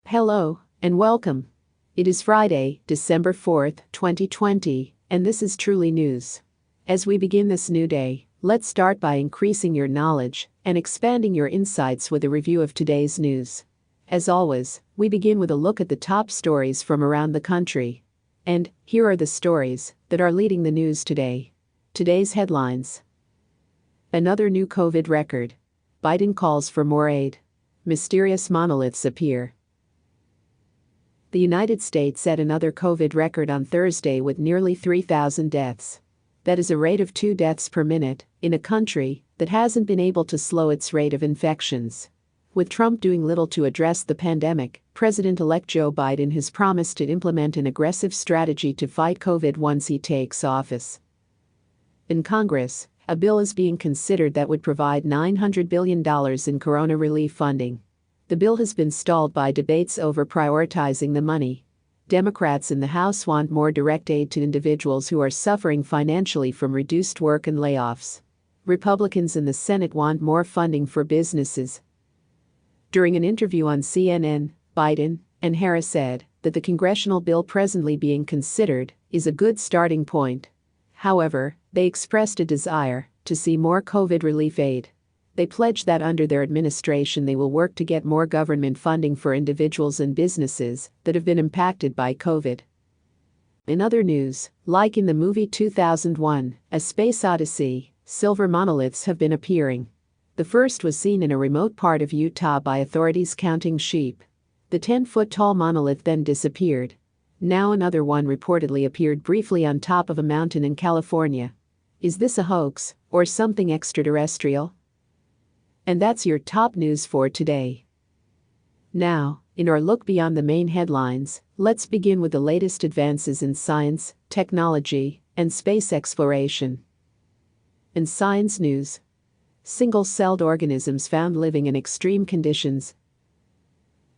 Hello, and welcome. It is Friday, December 4th, 2020, and this is Truly News. As we begin this new day, let's start by increasing your knowledge and expanding your insights with a review of today's news. As always, we begin with a look at the top stories from around the country. And here are the stories that are leading the news today. Today's headlines: another new COVID record. Biden calls for more aid. Mysterious monoliths appear. The United States set another COVID record on Thursday with nearly 3,000 deaths. That is a rate of 2 deaths per minute in a country that hasn't been able to slow its rate of infections. With Trump doing little to address the pandemic, President-elect Joe Biden has promised to implement an aggressive strategy to fight COVID once he takes office. In Congress, a bill is being considered that would provide $900 billion in corona relief funding. The bill has been stalled by debates over prioritizing the money. Democrats in the House want more direct aid to individuals who are suffering financially from reduced work and layoffs. Republicans in the Senate want more funding for businesses. During an interview on CNN, Biden and Harris said that the congressional bill presently being considered is a good starting point. However, they expressed a desire to see more COVID relief aid. They pledged that under their administration they will work to get more government funding for individuals and businesses that have been impacted by COVID. In other news, like in the movie 2001: A Space Odyssey, silver monoliths have been appearing. The first was seen in a remote part of Utah by authorities counting sheep. The 10-foot-tall monolith then disappeared. Now another one reportedly appeared briefly on top of a mountain in California. Is this a hoax or something extraterrestrial? And that's your top news for today. Now, in our look beyond the main headlines, let's begin with the latest advances in science, technology, and space exploration. In science news: single-celled organisms found living in extreme conditions.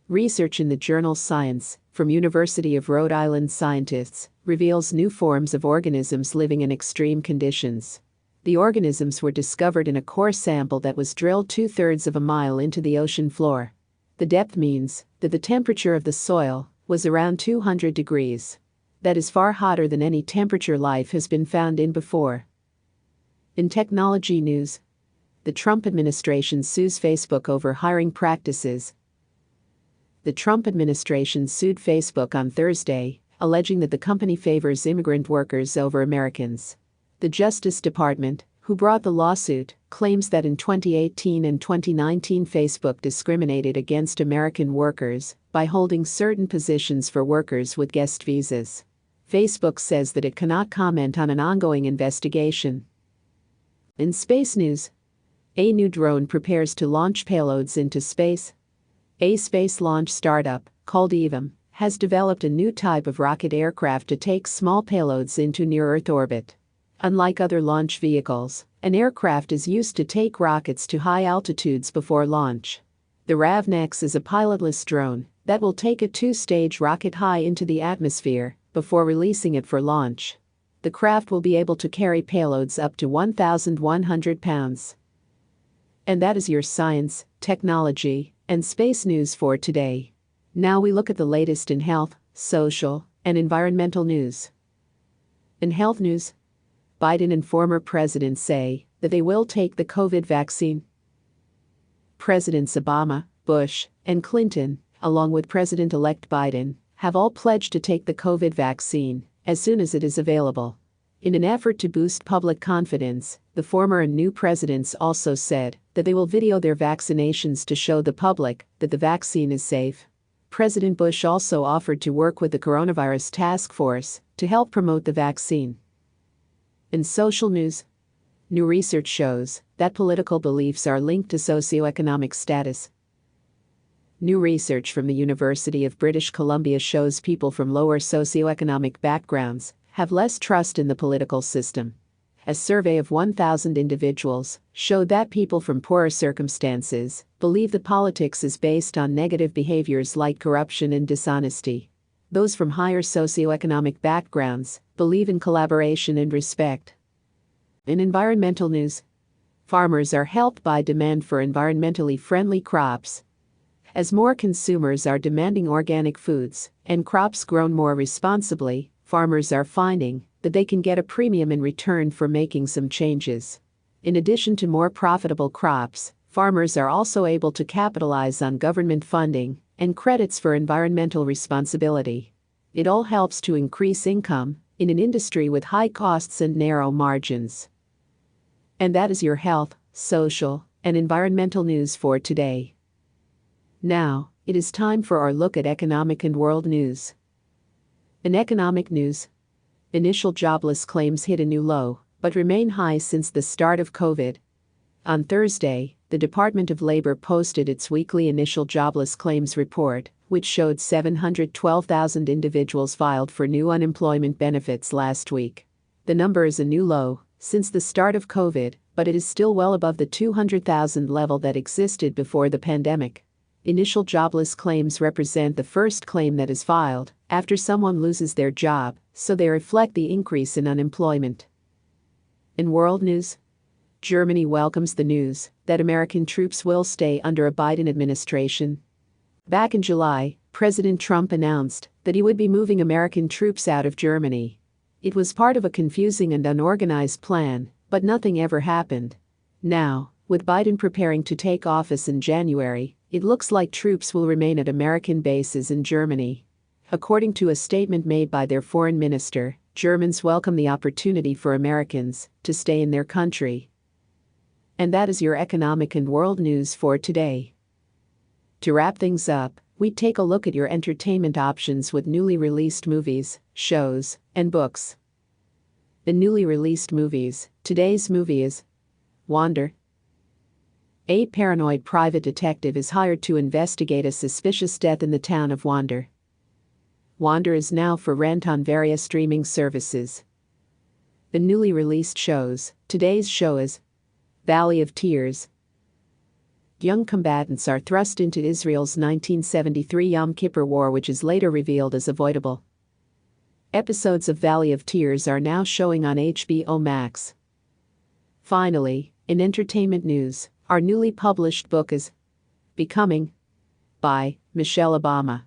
Research in the journal Science from University of Rhode Island scientists reveals new forms of organisms living in extreme conditions. The organisms were discovered in a core sample that was drilled 2/3 of a mile into the ocean floor. The depth means that the temperature of the soil was around 200 degrees. That is far hotter than any temperature life has been found in before. In technology news: the Trump administration sues Facebook over hiring practices. The Trump administration sued Facebook on Thursday, alleging that the company favors immigrant workers over Americans. The Justice Department, who brought the lawsuit, claims that in 2018 and 2019 Facebook discriminated against American workers by holding certain positions for workers with guest visas. Facebook says that it cannot comment on an ongoing investigation. In space news: a new drone prepares to launch payloads into space. A space launch startup, called Evam, has developed a new type of rocket aircraft to take small payloads into near-Earth orbit. Unlike other launch vehicles, an aircraft is used to take rockets to high altitudes before launch. The Ravnex is a pilotless drone that will take a 2-stage rocket high into the atmosphere before releasing it for launch. The craft will be able to carry payloads up to 1,100 pounds. And that is your science, technology, and space news for today. Now we look at the latest in health, social, and environmental news. In health news: Biden and former presidents say that they will take the COVID vaccine. Presidents Obama, Bush, and Clinton, along with President-elect Biden, have all pledged to take the COVID vaccine as soon as it is available. In an effort to boost public confidence, the former and new presidents also said that they will video their vaccinations to show the public that the vaccine is safe. President Bush also offered to work with the coronavirus task force to help promote the vaccine. In social news: new research shows that political beliefs are linked to socioeconomic status. New research from the University of British Columbia shows people from lower socioeconomic backgrounds have less trust in the political system. A survey of 1,000 individuals showed that people from poorer circumstances believe that politics is based on negative behaviors like corruption and dishonesty. Those from higher socioeconomic backgrounds believe in collaboration and respect. In environmental news: farmers are helped by demand for environmentally friendly crops. As more consumers are demanding organic foods and crops grown more responsibly, farmers are finding that they can get a premium in return for making some changes. In addition to more profitable crops, farmers are also able to capitalize on government funding and credits for environmental responsibility. It all helps to increase income in an industry with high costs and narrow margins. And that is your health, social, and environmental news for today. Now, it is time for our look at economic and world news. In economic news, initial jobless claims hit a new low, but remain high since the start of COVID. On Thursday, the Department of Labor posted its weekly initial jobless claims report, which showed 712,000 individuals filed for new unemployment benefits last week. The number is a new low since the start of COVID, but it is still well above the 200,000 level that existed before the pandemic. Initial jobless claims represent the first claim that is filed after someone loses their job, so they reflect the increase in unemployment. In world news, Germany welcomes the news that American troops will stay under a Biden administration. Back in July, President Trump announced that he would be moving American troops out of Germany. It was part of a confusing and unorganized plan, but nothing ever happened. Now, with Biden preparing to take office in January, it looks like troops will remain at American bases in Germany. According to a statement made by their foreign minister, Germans welcome the opportunity for Americans to stay in their country. And that is your economic and world news for today. To wrap things up, we take a look at your entertainment options with newly released movies, shows, and books. The newly released movies, today's movie is Wander. A paranoid private detective is hired to investigate a suspicious death in the town of Wander. Wander is now for rent on various streaming services. The newly released shows, today's show is Valley of Tears. Young combatants are thrust into Israel's 1973 Yom Kippur War, which is later revealed as avoidable. Episodes of Valley of Tears are now showing on HBO Max. Finally, in entertainment news, our newly published book is Becoming by Michelle Obama.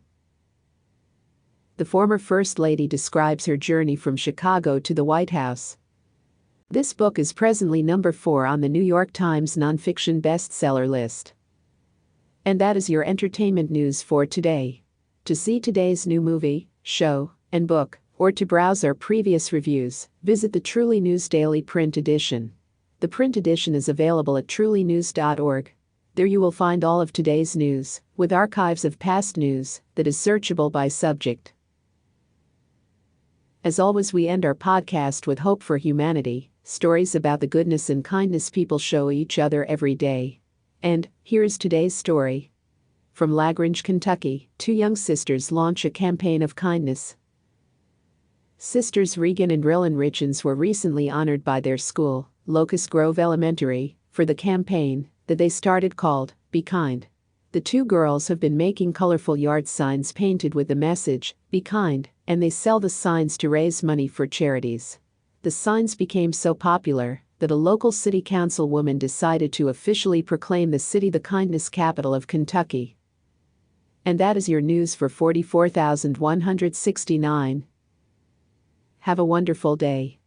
The former First Lady describes her journey from Chicago to the White House. This book is presently number 4 on the New York Times nonfiction bestseller list. And that is your entertainment news for today. To see today's new movie, show, and book, or to browse our previous reviews, visit the Truly News Daily Print Edition. The print edition is available at trulynews.org. There you will find all of today's news, with archives of past news that is searchable by subject. As always, we end our podcast with hope for humanity, stories about the goodness and kindness people show each other every day. And here is today's story. From Lagrange, Kentucky, 2 young sisters launch a campaign of kindness. Sisters Regan and Rillan Richens were recently honored by their school, Locust Grove Elementary, for the campaign that they started called Be Kind. The 2 girls have been making colorful yard signs painted with the message, Be Kind, and they sell the signs to raise money for charities. The signs became so popular that a local city councilwoman decided to officially proclaim the city the kindness capital of Kentucky. And that is your news for 44,169. Have a wonderful day.